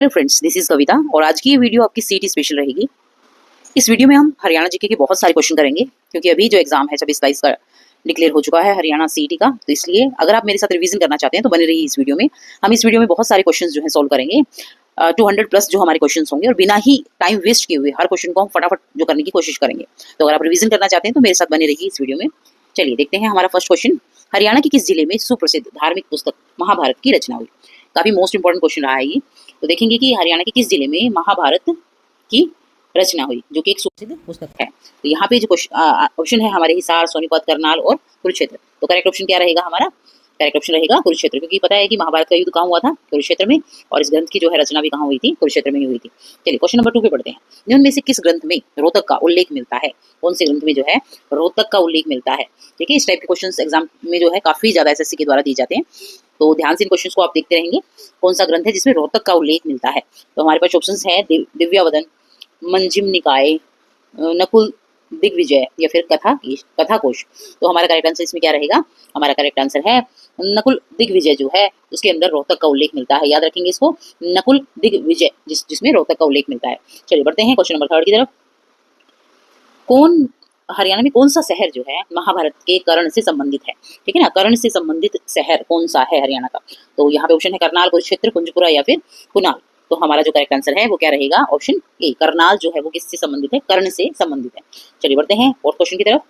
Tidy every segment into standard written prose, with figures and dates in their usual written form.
Hello friends, this is कविता और आज की ये वीडियो आपकी सीटी स्पेशल रहेगी। इस वीडियो में हम हरियाणा जीके के बहुत सारे क्वेश्चन करेंगे क्योंकि अभी जो एग्जाम है 26-22 का डिक्लेयर हो चुका है हरियाणा सीटी का। तो इसलिए अगर आप मेरे साथ रिवीजन करना चाहते हैं तो बने रहिए इस वीडियो में। हम इस वीडियो में बहुत सारे क्वेश्चन जो है सॉल्व करेंगे। 200 प्लस जो हमारे क्वेश्चन होंगे और बिना ही टाइम वेस्ट किए हुए हर क्वेश्चन को हम फटाफट जो करने की कोशिश करेंगे। तो अगर आप रिवीजन करना चाहते हैं तो मेरे साथ बने रहिए इस वीडियो में। चलिए देखते हैं हमारा फर्स्ट क्वेश्चन। हरियाणा के किस जिले में सुप्रसिद्ध धार्मिक पुस्तक महाभारत की रचना हुई? काफी मोस्ट इंपॉर्टेंट क्वेश्चन रहा है ये। तो देखेंगे कि हरियाणा के किस जिले में महाभारत की रचना हुई, जो कि एक सुप्रसिद्ध पुस्तक है। तो यहाँ पे जो ऑप्शन है हमारे हिसार, सोनीपत, करनाल और कुरुक्षेत्र। तो करेक्ट ऑप्शन क्या रहेगा हमारा? करेक्ट ऑप्शन रहेगा कुरुक्षेत्र, क्योंकि पता है कि महाभारत का युद्ध कहाँ हुआ था? कुरुक्षेत्र में। और इस ग्रंथ की जो है रचना भी कहाँ हुई थी? कुरुक्षेत्र में ही हुई थी। चलिए क्वेश्चन नंबर 2 पे पढ़ते हैं। निम्न में से किस ग्रंथ में रोहतक का उल्लेख मिलता है? कौन से ग्रंथ में जो है रोहतक का उल्लेख मिलता है? ठीक है, इस टाइप के क्वेश्चन एग्जाम में जो है काफी ज्यादा एसएससी के द्वारा दिए जाते हैं। तो ध्यान से इन क्वेश्चंस को आप देखते रहेंगे। कौन सा ग्रंथ है जिसमें रोहतक का उल्लेख मिलता है? तो हमारे पास ऑप्शंस है दिव्यावदन, मंजिम निकाय, नकुल दिग्विजय या फिर कथा कोश। तो हमारा करेक्ट आंसर इसमें क्या रहेगा? हमारा करेक्ट आंसर है नकुल दिग्विजय जो है उसके अंदर रोहतक का उल्लेख मिलता है। याद रखेंगे इसको, नकुल दिग्विजय जिसमें रोहतक का उल्लेख मिलता है। चलिए बढ़ते हैं क्वेश्चन नंबर 3 की तरफ। कौन हरियाणा में कौन सा शहर जो है महाभारत के कर्ण से संबंधित है? ठीक है ना, कर्ण से संबंधित शहर कौन सा है हरियाणा का? तो यहाँ पे ऑप्शन है करनाल, कुरुक्षेत्र, कुंजपुरा या फिर कुनाल। तो हमारा जो करेक्ट आंसर है वो क्या रहेगा? ऑप्शन ए, करनाल जो है वो किससे संबंधित है? कर्ण से संबंधित है। चलिए बढ़ते हैं और क्वेश्चन की तरफ।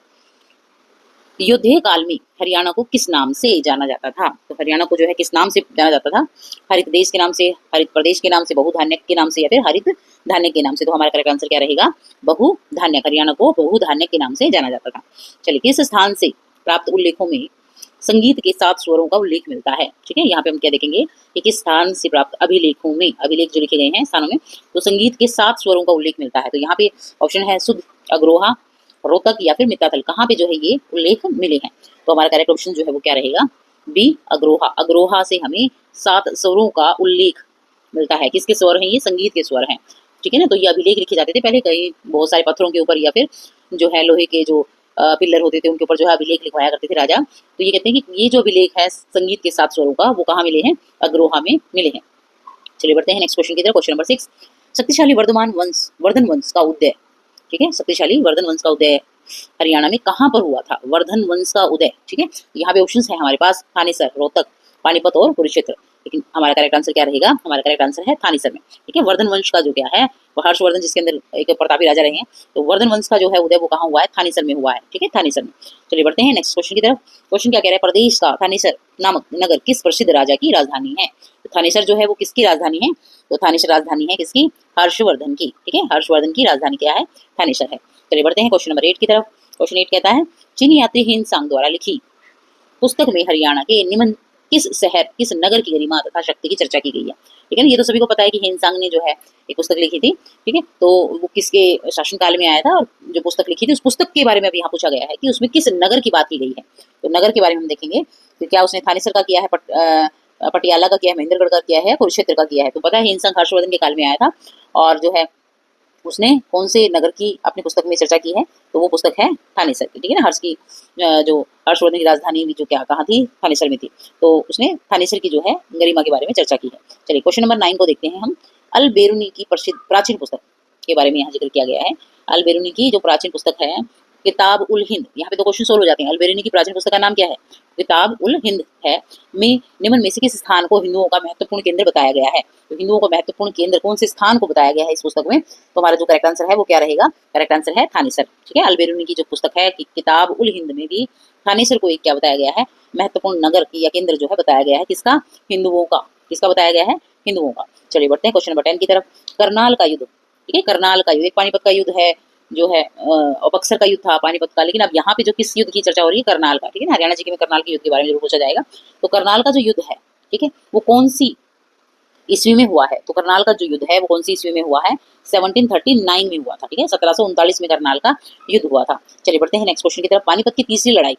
युद्ध काल में हरियाणा को किस नाम से जाना जाता था? तो हरियाणा को जो है किस नाम से जाना जाता था? हरित देश के नाम से, हरित प्रदेश के नाम से, बहुधान्य के नाम से या फिर हरित धान्य के नाम से? तो हमारा करेक्ट आंसर क्या रहेगा? बहुधान्य। हरियाणा को बहुधान्य के नाम से जाना जाता था। चलिए किस स्थान से प्राप्त उल्लेखों में संगीत के 7 स्वरों का उल्लेख मिलता है? ठीक है, यहाँ पे हम क्या देखेंगे कि किस स्थान से प्राप्त अभिलेखों में, अभिलेख जो लिखे गए हैं स्थानों में, तो संगीत के 7 स्वरों का उल्लेख मिलता है। तो यहाँ पे ऑप्शन है सुध, अग्रोहा, रोहतक या फिर मित्तातल। कहाँ पे जो है ये उल्लेख मिले हैं? तो हमारा करेक्ट ऑप्शन जो है वो क्या रहेगा? बी, अग्रोहा। अग्रोहा से हमें 7 स्वरों का उल्लेख मिलता है। किसके स्वर हैं ये? संगीत के स्वर हैं। ठीक है ना, तो ये अभिलेख लिखे जाते थे पहले कहीं बहुत सारे पत्थरों के ऊपर या फिर जो है लोहे के जो पिल्लर होते थे उनके ऊपर जो है अभिलेख लिखवाया करते थे राजा। तो ये कहते हैं कि ये जो अभिलेख है संगीत के 7 स्वरों का वो कहाँ मिले हैं? अग्रोहा में मिले हैं। चलिए बढ़ते हैं नेक्स्ट क्वेश्चन की तरफ। Question number 6। शक्तिशाली वर्धन वंश का उदय, ठीक है, शक्तिशाली वर्धन वंश का उदय हरियाणा में कहाँ पर हुआ था? वर्धन वंश का उदय। ठीक है, यहाँ पे ऑप्शंस है हमारे पास थानेसर, रोहतक, पानीपत और कुरुक्षेत्र। लेकिन हमारा करेक्ट आंसर क्या रहेगा? हमारा करेक्ट आंसर है थानेसर में। ठीक है, वर्धन वंश का जो क्या है वो हर्षवर्धन जिसके अंदर एक प्रतापी राजा रहे हैं, तो वर्धन वंश का जो है उदय वो कहाँ हुआ है? थानेसर में हुआ है। ठीक है, थानेसर में। चलिए बढ़ते हैं नेक्स्ट क्वेश्चन की तरफ। क्वेश्चन क्या कह रहा है? प्रदेश का थानेसर नामक नगर किस प्रसिद्ध राजा की राजधानी है? तो थानेसर जो है वो किसकी राजधानी है? तो थानेसर राजधानी है किसकी? हर्षवर्धन की। ठीक है, हर्षवर्धन की राजधानी क्या है? थानेसर है। चलिए बढ़ते हैं क्वेश्चन नंबर 8 की तरफ। क्वेश्चन 8 कहता है चीनी यात्री हिंदसांग द्वारा लिखी पुस्तक में हरियाणा के निम्न किस शहर, किस नगर की गरिमा तथा शक्ति की चर्चा की गई है? ठीक है ना, ये तो सभी को पता है कि हिंदसांग ने जो है एक पुस्तक लिखी थी। ठीक है, तो वो किसके शासनकाल में आया था और जो पुस्तक लिखी थी उस पुस्तक के बारे में अभी यहाँ पूछा गया है कि उसमें किस नगर की बात की गई है। तो नगर के बारे में हम देखेंगे कि क्या उसने थानेसर का किया है, पटियाला का किया है, महेंद्रगढ़ का किया है, कुरुक्षेत्र का किया है। तो पता है हिंदसांग हर्षवर्धन के काल में आया था और जो है उसने कौन से नगर की अपनी पुस्तक में चर्चा की है? तो वो पुस्तक है थानेसर की। ठीक है ना, जो हर्षवर्धन की राजधानी भी जो क्या कहाँ थी? थानेसर में थी। तो उसने थानेसर की जो है गरिमा के बारे में चर्चा की है। चलिए क्वेश्चन नंबर 9 को देखते हैं हम। अल बेरुनी की प्रसिद्ध प्राचीन पुस्तक के बारे में यहाँ जिक्र किया गया है। अल बेरुनी की जो प्राचीन पुस्तक है किताब उल हिंद, यहाँ पे तो क्वेश्चन सोल्व हो जाते हैं। अल बेरुनी की प्राचीन पुस्तक का नाम क्या है? किताब उल हिंद है। में निम्न में से किस स्थान को हिंदुओं का महत्वपूर्ण केंद्र बताया गया है? तो हिंदुओं का महत्वपूर्ण केंद्र कौन से स्थान को बताया गया है इस पुस्तक में? तो हमारा जो करेक्ट आंसर है वो क्या रहेगा? करेक्ट आंसर है थानेसर। ठीक है, अल बेरुनी की जो पुस्तक है कि किताब उल हिंद में भी थानेसर को एक क्या बताया गया है? महत्वपूर्ण नगर की या केंद्र जो है बताया गया है। किसका? हिंदुओं का। किसका बताया गया है? हिंदुओं का। चलिए बढ़ते हैं क्वेश्चन नंबर 10 की तरफ। करनाल का युद्ध, ठीक है, करनाल का युद्ध, एक पानीपत का युद्ध है जो है और बक्सर का युद्ध था पानीपत का, लेकिन अब यहाँ पे जो किस युद्ध की चर्चा हो रही है? करनाल का। ठीक है ना, हरियाणा जी में करनाल के युद्ध के बारे में जरूर पूछा जाएगा। तो करनाल का जो युद्ध है, ठीक है, वो कौन सी ईस्वी में हुआ है? तो करनाल का जो युद्ध है वो कौन सी ईस्वी में हुआ है? 1739 में हुआ था। ठीक है, 1739 में करनाल का युद्ध हुआ था। चलिए बढ़ते हैं नेक्स्ट क्वेश्चन की तरफ। पानीपत की तीसरी लड़ाई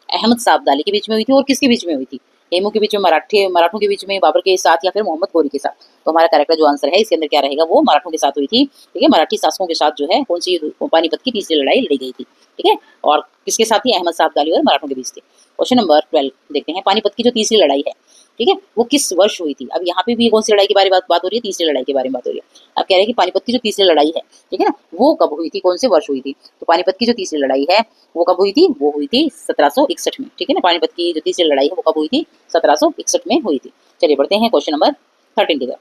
अहमद साहब अब्दाली के बीच में हुई थी और किसके बीच में हुई थी? हेमू के बीच में, मराठों के बीच में, बाबर के साथ या फिर मोहम्मद गौरी के साथ? तो हमारा करेक्ट जो आंसर है इसके अंदर क्या रहेगा? वो मराठों के साथ हुई थी। ठीक है, मराठी शासकों के साथ जो है कौन सी पानीपत की तीसरी लड़ाई लड़ी गई थी। ठीक है, और किसके साथ थी? अहमद साहब अब्दाली और मराठों के बीच थी। क्वेश्चन नंबर 12 देखते हैं। पानीपत की जो तीसरी लड़ाई है ठीक है, वो किस वर्ष हुई थी। अब यहाँ पे भी कौन सी लड़ाई के बारे में बात हो रही है, तीसरी लड़ाई के बारे में बात हो रही है। अब कह रहे हैं कि पानीपत की जो तीसरी लड़ाई है, ठीक है ना, वो कब हुई थी, कौन से वर्ष हुई थी। तो पानीपत की जो तीसरी लड़ाई है वो कब हुई थी, वो हुई थी 1761 में, ठीक है ना। पानीपत की जो तीसरी लड़ाई है वो कब हुई थी, 1761 में हुई थी। चलिए बढ़ते हैं क्वेश्चन नंबर 13 की तरफ।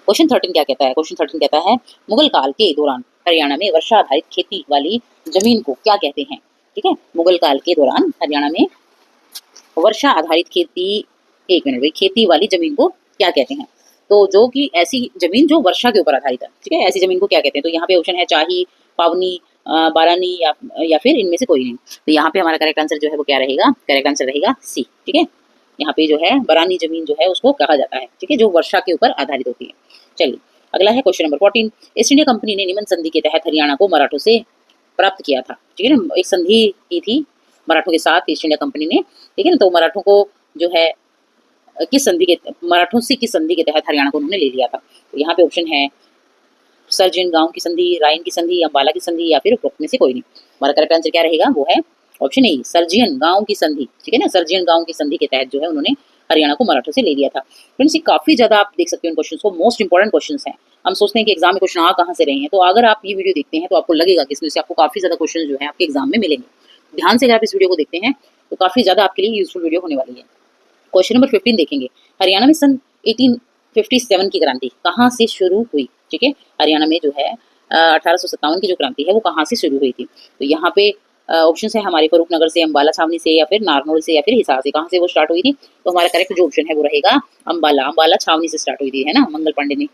क्वेश्चन 13 क्या कहता है, क्वेश्चन 13 कहता है मुगल काल के दौरान हरियाणा में वर्षा आधारित खेती वाली जमीन को क्या कहते हैं। ठीक है, मुगल काल के दौरान हरियाणा में वर्षा आधारित खेती, एक मिनट भाई, खेती वाली जमीन को क्या कहते हैं। तो जो कि ऐसी जमीन जो वर्षा के ऊपर आधारित है, ठीक है, ऐसी जमीन को क्या कहते हैं। तो यहाँ पे ऑप्शन है चाही, पावनी, बारानी या फिर इनमें से कोई नहीं। तो यहाँ पे हमारा करेक्ट आंसर जो है वो क्या रहेगा, करेक्ट आंसर रहेगा सी। ठीक है, यहाँ पे जो है बरानी जमीन जो है उसको कहा जाता है, ठीक है, जो वर्षा के ऊपर आधारित होती है। चलिए अगला है question number 14। East India company ने निमन संधि के तहत हरियाणा को मराठों से प्राप्त किया था, ठीक है ना। एक संधि की थी मराठों के साथ ईस्ट इंडिया कंपनी ने, ठीक है ना। तो मराठों को जो है किस संधि के, मराठों से किस संधि के तहत हरियाणा को उन्होंने ले लिया था। तो यहाँ पे ऑप्शन है सर्जियन गांव की संधि, राइन की संधि, अम्बाला की संधि या फिर उपरोक्त में से कोई नहीं। हमारा करेक्ट आंसर क्या रहेगा, वो है ऑप्शन ए, सर्जियन गांव की संधि, ठीक है ना। सर्जियन गांव की संधि के तहत जो है उन्होंने हरियाणा को मराठों से ले लिया था। फ्रेंड्स ये काफी ज्यादा आप देख सकते हो इन क्वेश्चन को, मोस्ट इंपॉर्टेंट क्वेश्चन हैं। हम सोचते हैं कि एग्जाम में क्वेश्चन आ कहाँ से रहे हैं, तो अगर आप ये वीडियो देखते हैं तो आपको लगेगा कि इसमें से आपको काफी ज्यादा क्वेश्चन जो है आपके एग्जाम में मिलेंगे। ध्यान से अगर आप इस वीडियो को देखते हैं तो काफी ज्यादा आपके लिए यूजफुल वीडियो होने वाली है। क्वेश्चन नंबर 15 देखेंगे। हरियाणा में सन 1857 की क्रांति कहाँ से शुरू हुई, ठीक है। हरियाणा में जो है 1857 की जो क्रांति है वो कहाँ से शुरू हुई थी। तो यहाँ पे ऑप्शन है हमारे फरूखनगर से, अम्बाला छावनी से या फिर नारनौल से या फिर हिसार से। कहाँ से वो स्टार्ट हुई थी, तो हमारा करेक्ट जो ऑप्शन है वो रहेगा अम्बाला। अम्बाला छावनी से स्टार्ट हुई थी, है ना, मंगल पांडे ने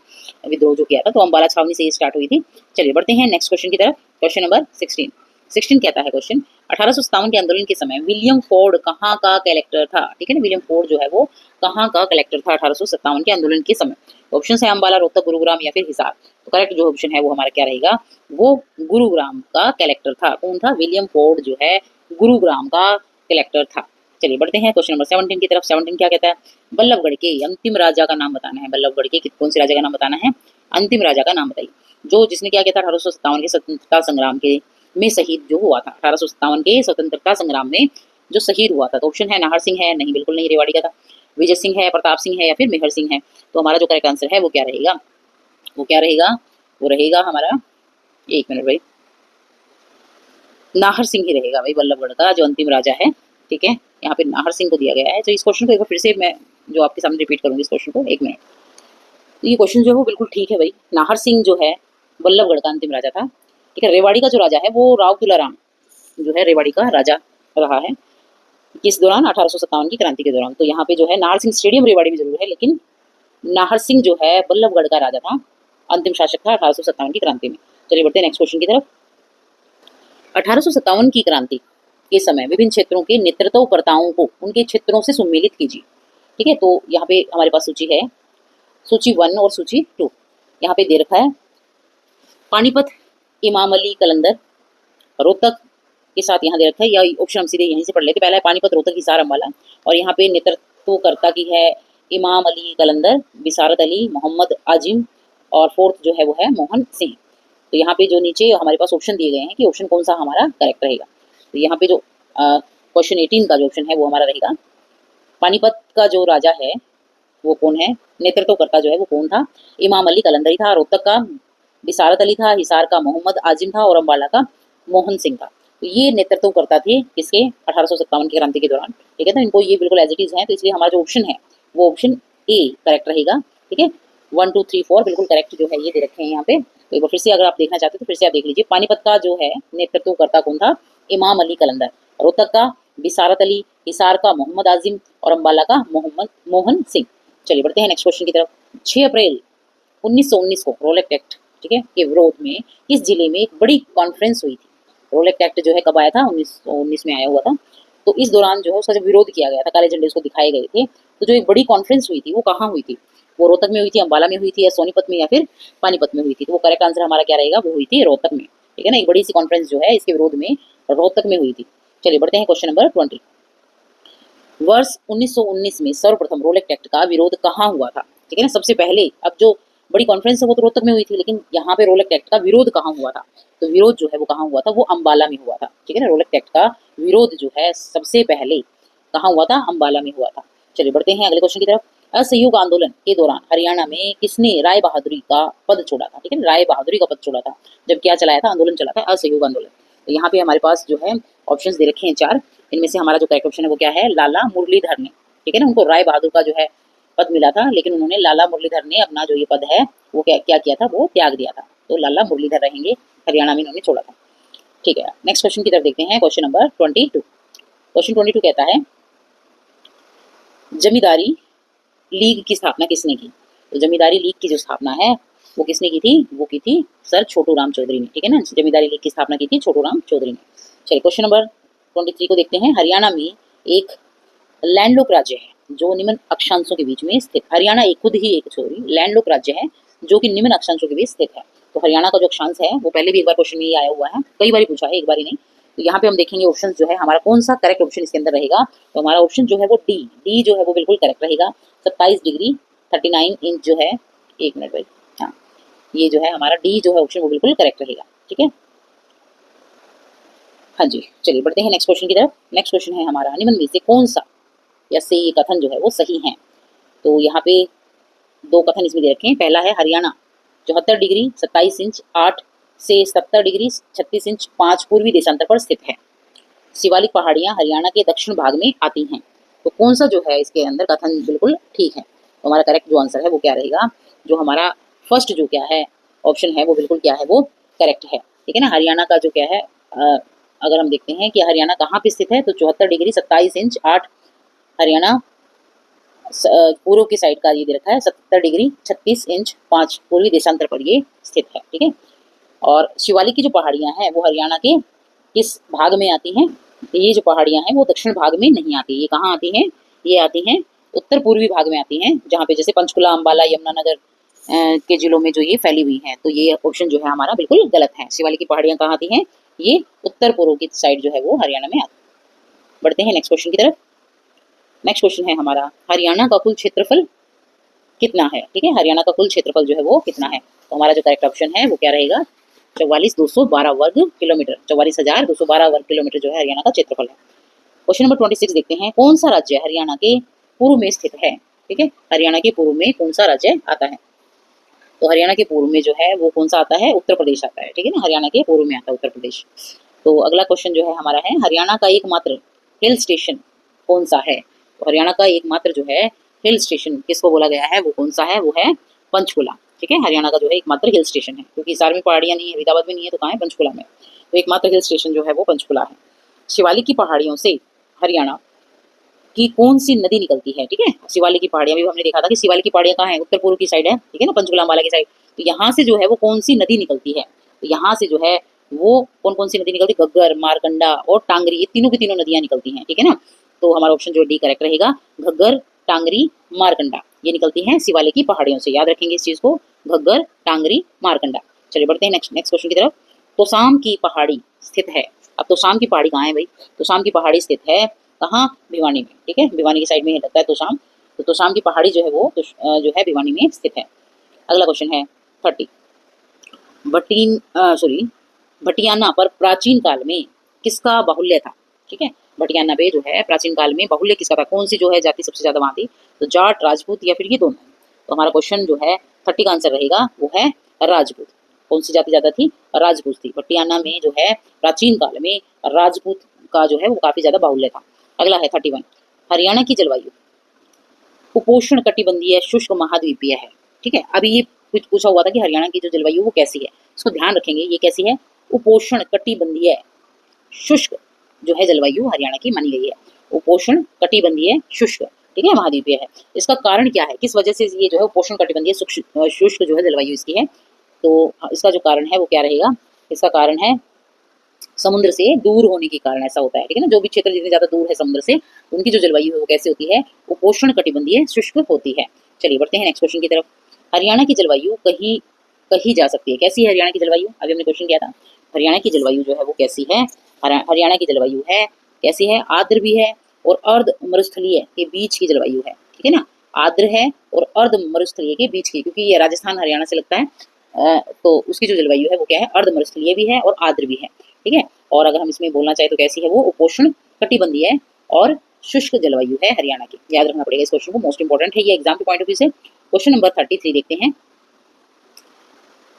विद्रोह जो किया था, तो अम्बाला छावनी से ये स्टार्ट हुई थी। चलिए बढ़ते हैं नेक्स्ट क्वेश्चन की तरफ। क्वेश्चन नंबर 16 कहता है क्वेश्चन 1857 के आंदोलन के समय विलियम फोर्ड कहाँ का कलेक्टर था, ठीक है ना। विलियम फोर्ड जो है वो कहाँ का कलेक्टर था 1857 के आंदोलन के समय। ऑप्शन है अम्बाला, रोहतक, गुरुग्राम या फिर हिसार। तो करेक्ट जो ऑप्शन है वो हमारा क्या रहेगा, वो गुरुग्राम का कलेक्टर था। कौन था, विलियम फोर्ड जो है गुरुग्राम का कलेक्टर था। चलिए बढ़ते हैं क्वेश्चन नंबर 17 की तरफ। 17 क्या कहता है, बल्लभगढ़ के अंतिम राजा का नाम बताना है। बल्लभगढ़ के कौन से राजा का नाम बताना है, अंतिम राजा का नाम बताइए, जो जिसने क्या किया था 1857 के स्वतंत्रता संग्राम के में शहीद जो हुआ था। 1857 के स्वतंत्रता संग्राम में जो शहीद हुआ था। तो ऑप्शन है नाहर सिंह है, नहीं बिल्कुल नहीं, रेवाड़ी का था। विजय सिंह है, प्रताप सिंह है या फिर मेहर सिंह है। तो हमारा जो करेक्ट आंसर है वो क्या रहेगा, वो क्या रहेगा, वो रहेगा हमारा, एक मिनट भाई, नाहर सिंह ही रहेगा भाई, बल्लभगढ़ का जो अंतिम राजा है, ठीक है। यहाँ पे नाहर सिंह को दिया गया है। तो इस क्वेश्चन को एक बार फिर से मैं जो आपके सामने रिपीट करूंगी इस क्वेश्चन को, एक मिनट। तो ये क्वेश्चन जो है वो बिल्कुल ठीक है भाई, नाहर सिंह जो है बल्लभगढ़ का अंतिम राजा था, ठीक है। रेवाड़ी का जो राजा है वो राव तुलाराम जो है रेवाड़ी का राजा रहा है, किस दौरान, 1857 की क्रांति के दौरान। तो यहाँ पे जो है नाहर सिंह स्टेडियम रेवाड़ी में जरूर है, लेकिन नाहर सिंह जो है बल्लभगढ़ का राजा था, अंतिम शासक था 1857 की क्रांति में। चलिए बढ़ते हैं नेक्स्ट क्वेश्चन की तरफ। 1857 की क्रांति के समय विभिन्न क्षेत्रों के नेतृत्वकर्ताओं को उनके क्षेत्रों से सम्मिलित कीजिए, ठीक है। तो यहाँ पे हमारे पास सूची है, सूची 1 और सूची 2 यहाँ पे दे रखा है। पानीपत, इमाम अली कलंदर, रोहतक के साथ यहाँ दे रखा है, या ऑप्शन हम सीधे यहीं से पढ़ लेते। पहला है पानीपत, रोहतक, हिसार, अम्बाला, और यहाँ पे नेतृत्वकर्ता की है इमाम अली कलंदर, बिसारत अली, मोहम्मद आजिम, और फोर्थ जो है वो है मोहन सिंह। तो यहाँ पे जो नीचे हमारे पास ऑप्शन दिए गए हैं कि ऑप्शन कौन सा हमारा करेक्ट रहेगा। तो यहाँ पे जो क्वेश्चन 18 का जो ऑप्शन है वो हमारा रहेगा, पानीपत का जो राजा है वो कौन है, नेतृत्वकर्ता जो है वो कौन था, इमाम अली कलंदरी था। रोहतक का बिसारत अली था, हिसार का मोहम्मद आजिम था, और अम्बाला का मोहन सिंह था। तो ये नेतृत्व करता थे किसके, 1857 की क्रांति के दौरान, ठीक है। तो इनको ये बिल्कुल एज इट इज है, तो इसलिए हमारा जो ऑप्शन है वो ऑप्शन ए करेक्ट रहेगा, ठीक है। 1 2 3 4 बिल्कुल करेक्ट जो है ये दे रखे हैं यहाँ पे। तो एक बार फिर से अगर आप देखना चाहते हो तो फिर से आप देख लीजिए। पानीपत का जो है नेतृत्वकर्ता कौन था, इमाम अली कलंदर। रोहतक का बिसारत अली, हिसार का मोहम्मद आजिम, और अम्बाला का मोहम्मद मोहन सिंह। चलिए बढ़ते हैं नेक्स्ट क्वेश्चन की तरफ। 6 अप्रैल 1919 को रोलेक्ट एक्ट, ठीक है, के विरोध में किस जिले में एक बड़ी कॉन्फ्रेंस हुई थी। रोलेक्ट एक्ट जो है कब आया था, 1919 में आया हुआ था। तो इस दौरान जो है उसका जब विरोध किया गया था, काले झंडे उसको दिखाए गए थे, तो जो एक बड़ी कॉन्फ्रेंस हुई थी वो कहाँ हुई थी, वो रोहतक में हुई थी, अम्बाला में हुई थी, या सोनीपत में, या फिर पानीपत में हुई थी। तो वो करेक्ट आंसर हमारा क्या रहेगा, वो हुई थी रोहतक में, ठीक है ना। एक बड़ी सी कॉन्फ्रेंस जो है इसके विरोध में रोहतक में हुई थी। चलिए बढ़ते हैं क्वेश्चन नंबर 20। वर्ष 1919 में सर्वप्रथम रोलेक्ट एक्ट का विरोध कहाँ हुआ था, ठीक है ना। सबसे पहले, अब जो बड़ी कॉन्फ्रेंस है वो तो रोहतक में हुई थी, लेकिन यहाँ पे रोलेक्ट एक्ट का विरोध कहाँ हुआ था, तो विरोध जो है वो कहाँ हुआ था, वो अम्बाला में हुआ था, ठीक है ना। रोलेक्ट एक्ट का विरोध जो है सबसे पहले कहाँ हुआ था, अम्बाला में हुआ था। चलिए बढ़ते हैं अगले क्वेश्चन की तरफ। असहयोग आंदोलन के दौरान हरियाणा में किसने राय बहादुरी का पद छोड़ा था? ठीक है, राय बहादुरी का पद छोड़ा था जब क्या चलाया था, आंदोलन चला था, असहयोग आंदोलन। तो यहाँ पे हमारे पास जो है ऑप्शंस दे रखे हैं 4, इनमें से हमारा जो करेक्ट ऑप्शन है वो क्या है, लाला मुरलीधर ने। ठीक है ना, उनको राय बहादुर का जो है पद मिला था, लेकिन उन्होंने लाला मुरलीधर ने अपना जो ये पद है वो क्या किया था, वो त्याग दिया था। तो लाला मुरलीधर रहेंगे, हरियाणा में इन्होंने छोड़ा था। ठीक है, नेक्स्ट क्वेश्चन की तरफ देखते हैं, क्वेश्चन नंबर 22। क्वेश्चन 22 कहता है जमींदारी लीग की स्थापना किसने की? तो जमींदारी लीग की जो स्थापना है वो किसने की थी, वो की थी सर छोटू राम चौधरी ने। ठीक है ना, जमींदारी लीग की स्थापना की थी छोटू राम चौधरी ने। चलिए क्वेश्चन नंबर 23 को देखते हैं। हरियाणा में एक लैंडलॉक राज्य है जो निम्न अक्षांशों के बीच में स्थित। हरियाणा एक खुद ही एक लैंडलॉक राज्य है जो कि निम्न अक्षांशों के बीच स्थित है। तो हरियाणा का जो अक्षांश है वो पहले भी एक बार क्वेश्चन में ही आया हुआ है, कई बार पूछा है, एक बार ही नहीं। तो यहाँ पे हम देखेंगे ऑप्शन जो है हमारा कौन सा करेक्ट ऑप्शन इसके अंदर रहेगा। तो हमारा ऑप्शन जो है वो डी जो है वो बिल्कुल करेक्ट रहेगा। 27 डिग्री 39 इंच जो है, एक मिनट भाई, हाँ ये जो है हमारा डी जो है ऑप्शन वो बिल्कुल करेक्ट रहेगा। ठीक है, हाँ जी। चलिए बढ़ते हैं नेक्स्ट क्वेश्चन की तरफ। नेक्स्ट क्वेश्चन है हमारा निम्न में से कौन सा या से ये कथन जो है वो सही है? तो यहाँ पे 2 कथन इसमें दे रखे हैं। पहला है हरियाणा 74 डिग्री 27 इंच 8 से 70 डिग्री 36 इंच 5 पूर्वी देशांतर पर स्थित है। शिवालिक पहाड़ियां हरियाणा के दक्षिण भाग में आती हैं। तो कौन सा जो है इसके अंदर कथन बिल्कुल ठीक है? तो हमारा करेक्ट जो आंसर है वो क्या रहेगा, जो हमारा फर्स्ट जो क्या है ऑप्शन है वो बिल्कुल क्या है, वो करेक्ट है। ठीक है ना, हरियाणा का जो क्या है अगर हम देखते हैं कि हरियाणा कहाँ पे स्थित है, तो 74 डिग्री 27 इंच 8 हरियाणा पूर्व की साइड का ये दे रखा है, 70 डिग्री 36 इंच 5 पूर्वी देशांतर पर ये स्थित है। ठीक है, और शिवालिक की जो पहाड़ियां हैं वो हरियाणा के किस भाग में आती हैं? तो ये जो पहाड़ियां हैं वो दक्षिण भाग में नहीं आती, ये कहाँ आती हैं, ये आती हैं उत्तर पूर्वी भाग में आती हैं, जहाँ पे जैसे पंचकुला, अंबाला, यमुनानगर के जिलों में जो ये फैली हुई हैं। तो ये ऑप्शन जो है हमारा बिल्कुल गलत है। शिवालिक की पहाड़ियां कहाँ आती हैं, ये उत्तर पूर्व की साइड जो है वो हरियाणा में आती है। बढ़ते हैं नेक्स्ट क्वेश्चन की तरफ। नेक्स्ट क्वेश्चन है हमारा हरियाणा का कुल क्षेत्रफल कितना है? ठीक है, हरियाणा का कुल क्षेत्रफल जो है वो कितना है? तो हमारा जो करेक्ट ऑप्शन है वो क्या रहेगा, 44,212 वर्ग किलोमीटर। 44,212 वर्ग किलोमीटर जो है हरियाणा का क्षेत्रफल है। क्वेश्चन नंबर 26 देखते हैं, कौन सा राज्य हरियाणा के पूर्व में स्थित है? ठीक है, हरियाणा के पूर्व में कौन सा राज्य आता है? तो हरियाणा के पूर्व में जो है वो कौन सा आता है, उत्तर प्रदेश आता है। ठीक है ना, हरियाणा के पूर्व में आता है उत्तर प्रदेश। तो अगला क्वेश्चन जो है हमारा है हरियाणा का एकमात्र हिल स्टेशन कौन सा है? तो हरियाणा का एकमात्र जो है हिल स्टेशन किसको बोला गया है, वो कौन सा है, वो है पंचकुला। ठीक है, हरियाणा का जो है एकमात्र हिल स्टेशन है, क्योंकि सार में पहाड़ियां नहीं है, फरीदाबाद में नहीं है, तो कहाँ है, पंचकुला में। तो एकमात्र हिल स्टेशन जो है वो पंचकुला है। शिवालिक की पहाड़ियों से हरियाणा की कौन सी नदी निकलती है? ठीक है, शिवालिक की पहाड़ियां भी हमने देखा था कि शिवालिक की पहाड़ियां कहाँ है, उत्तर पूर्व की साइड है। ठीक है ना, पंचकुला अंबाला की साइड। तो यहाँ से जो है वो कौन सी नदी निकलती है? तो यहाँ से जो है वो कौन कौन सी नदी निकलती है, घग्गर, मारकंडा और टांगरी, ये तीनों की तीनों नदियां निकलती हैं। ठीक है ना, तो हमारा ऑप्शन जो डी करेक्ट रहेगा, घग्गर, टांगरी, मारकंडा, ये निकलती हैं शिवालिक की पहाड़ियों से। याद रखेंगे इस चीज को, घग्गर, टांगरी, मारकंडा। चलिए बढ़ते हैं नेक्स्ट क्वेश्चन की तरफ। तोशाम की पहाड़ी स्थित है। अब तोशाम की पहाड़ी कहाँ है भाई? तोशाम की पहाड़ी स्थित है कहाँ, भिवानी में। ठीक है, भिवानी की साइड में लगता है तोशाम। तो तोशाम की पहाड़ी जो है वो जो है भिवानी में स्थित है। अगला क्वेश्चन है 30। भटियाना पर प्राचीन काल में किसका बाहुल्य था? ठीक है, भटियाना पे जो है प्राचीन काल में बाहुल्य किसका था, कौन सी जो है जाति सबसे ज्यादा वहां थी? तो जाट, राजपूत या फिर ये दोनों। तो हमारा क्वेश्चन जो है 30 का आंसर रहेगा वो है राजपूत। कौन सी जाति ज्यादा थी? राजपूत थी। भटियाना में जो है प्राचीन काल में राजपूत का जो है वो काफी ज्यादा बाहुल्य था। अगला है 31। हरियाणा की जलवायु उपोष्ण कटिबंधीय शुष्क महाद्वीपीय है। ठीक है, अभी ये कुछ पूछा हुआ था कि हरियाणा की जो जलवायु वो कैसी है, इसको ध्यान रखेंगे, ये कैसी है, उपोष्ण कटिबंधीय शुष्क जो है जलवायु हरियाणा की मानी गई है, उपोष्ण कटिबंधीय शुष्क। ठीक है, महाद्वीपीय है। इसका कारण क्या है, किस वजह से ये जो है उपोष्ण कटिबंधीय शुष्क जो है जलवायु इसकी है? तो इसका जो कारण है वो क्या रहेगा, इसका कारण है समुद्र से दूर होने के कारण ऐसा होता है। ठीक है ना, जो भी क्षेत्र जितने ज्यादा दूर है समुद्र से, उनकी जो जलवायु है वो कैसे होती है, उपोष्ण कटिबंधीय शुष्क होती है। चलिए बढ़ते हैं नेक्स्ट क्वेश्चन की तरफ। हरियाणा की जलवायु कहीं कही जा सकती है, कैसी है हरियाणा की जलवायु? अभी हमने क्वेश्चन किया था, हरियाणा की जलवायु जो है वो कैसी है? हरियाणा की जलवायु है कैसी है, आर्द्र भी है और अर्ध मरुस्थलीय के बीच की जलवायु है। ठीक है ना, आर्द्र है और अर्ध मरुस्थलीय के बीच की, क्योंकि ये राजस्थान हरियाणा से लगता है, तो उसकी जो जलवायु है वो क्या है, अर्ध मरुस्थलीय भी है और आर्द्र भी है। ठीक है, और अगर हम इसमें बोलना चाहे तो कैसी है वो, उपोष्ण कटिबंधीय और शुष्क जलवायु है हरियाणा की? याद रखना पड़ेगा इस क्वेश्चन को, मोस्ट इंपॉर्टेंट है ये एग्जाम के पॉइंट ऑफ व्यू से। क्वेश्चन नंबर 33 देखते हैं।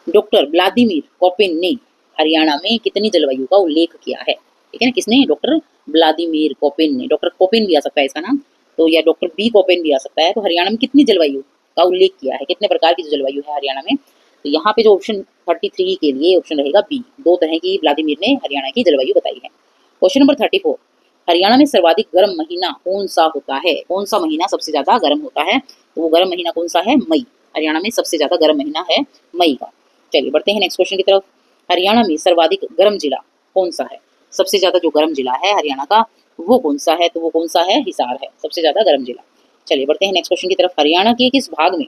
डॉक्टर व्लादिमीर कोपेन ने हरियाणा में कितनी जलवायु का उल्लेख किया है? ठीक है ना, किसने? डॉक्टर व्लादिमीर कोपेन ने। डॉक्टर कोपेन भी आ सकता है इसका नाम, तो या डॉक्टर बी कोपेन भी आ सकता है। तो हरियाणा में कितनी जलवायु का उल्लेख किया है, कितने प्रकार की जो जलवायु है हरियाणा में? तो यहाँ पे जो ऑप्शन 33 के लिए ऑप्शन रहेगा बी, 2 तरह की व्लादिमीर ने हरियाणा की जलवायु बताई है। क्वेश्चन नंबर 34, हरियाणा में सर्वाधिक गर्म महीना कौन सा होता है? कौन सा महीना सबसे ज्यादा गर्म होता है? तो वो गर्म महीना कौन सा है? मई। हरियाणा में सबसे ज्यादा गर्म महीना है मई का। चलिए बढ़ते हैं नेक्स्ट क्वेश्चन की तरफ। हरियाणा में सर्वाधिक गर्म जिला कौन सा है? सबसे ज्यादा जो गर्म जिला है हरियाणा का वो कौन सा है? तो वो कौन सा है? हिसार है सबसे ज्यादा गर्म जिला। चलिए बढ़ते हैं नेक्स्ट क्वेश्चन की तरफ। हरियाणा के किस भाग में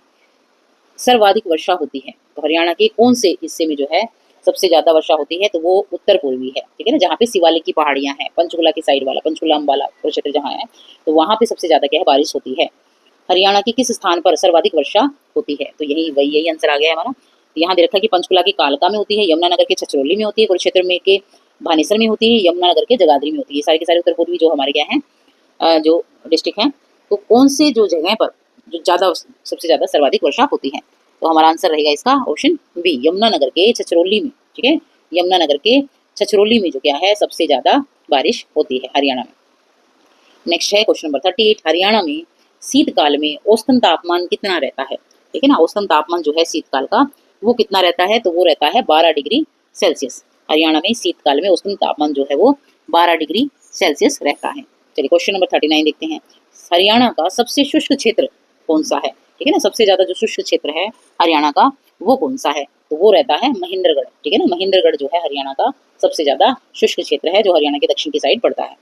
सर्वाधिक वर्षा होती है? तो हरियाणा के कौन से हिस्से में जो है सबसे ज्यादा वर्षा होती है? तो वो उत्तर पूर्वी है, ठीक है ना, जहाँ पे शिवालिक की पहाड़ियां हैं, पंचकुला की साइड वाला, पंचकुला अम्बाला क्षेत्र जहाँ है, तो वहाँ पे सबसे ज्यादा क्या है? बारिश होती है। हरियाणा के किस स्थान पर सर्वाधिक वर्षा होती है? तो यही आंसर आ गया है हमारा। तो यहाँ दे रखा है कि पंचकुला की कालका में होती है, यमुनानगर के छछरौली में होती है, कुरुक्षेत्र में के भानेसर में होती है, यमुनानगर के जगाधरी में होती है। सारे के सारे उत्तर पूर्वी जो हमारे क्या है जो डिस्ट्रिक्ट हैं, तो कौन से जो जगह पर जो ज्यादा सबसे ज्यादा सर्वाधिक वर्षा होती है? तो हमारा आंसर रहेगा इसका ऑप्शन बी, यमुनानगर के छछरौली में। ठीक है, यमुनानगर के छछरौली में जो क्या है सबसे ज्यादा बारिश होती है हरियाणा में। नेक्स्ट है क्वेश्चन नंबर 38, हरियाणा में शीतकाल में औसतन तापमान कितना रहता है? ठीक है ना, औसतन तापमान जो है शीतकाल का वो कितना रहता है? तो वो रहता है 12 डिग्री सेल्सियस। हरियाणा में शीतकाल में औसतन तापमान जो है वो 12 डिग्री सेल्सियस रहता है। चलिए क्वेश्चन नंबर 39 देखते हैं। हरियाणा का सबसे शुष्क क्षेत्र कौन सा है? ठीक है ना, सबसे ज्यादा जो शुष्क क्षेत्र है हरियाणा का वो कौन सा है? तो वो रहता है महेंद्रगढ़। ठीक है ना, महेंद्रगढ़ जो है हरियाणा का सबसे ज्यादा शुष्क क्षेत्र है जो हरियाणा के दक्षिण की साइड पड़ता है।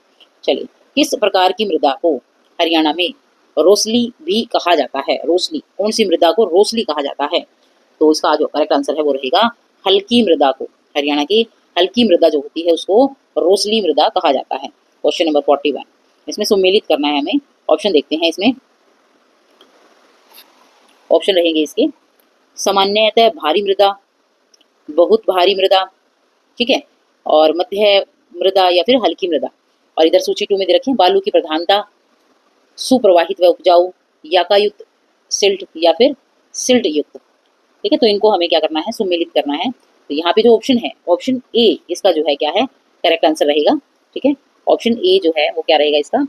चलिए, किस प्रकार की मृदा को हरियाणा में रोसली भी कहा जाता है? रोसली, कौन सी मृदा को रोसली कहा जाता है? तो इसका जो करेक्ट आंसर है वो रहेगा हल्की मृदा को। हरियाणा की हल्की मृदा जो होती है उसको रोसली मृदा कहा जाता है। क्वेश्चन नंबर 41, इसमें सम्मिलित करना है हमें। ऑप्शन देखते हैं इसमें। ऑप्शन रहेंगे इसके, सामान्यतः भारी मृदा, बहुत भारी मृदा, ठीक है, और मध्य मृदा या फिर हल्की मृदा। और इधर सूची 2 में दे रखे हैं बालू की प्रधानता, सुप्रवाहित व उपजाऊ, याकायुक्त, सिल्ट या फिर सिल्ट युक्त। ठीक है, तो इनको हमें क्या करना है? सम्मिलित करना है। तो यहाँ पे जो ऑप्शन है, ऑप्शन ए इसका जो है क्या है? करेक्ट आंसर रहेगा। ठीक है, ऑप्शन ए जो है वो क्या रहेगा इसका?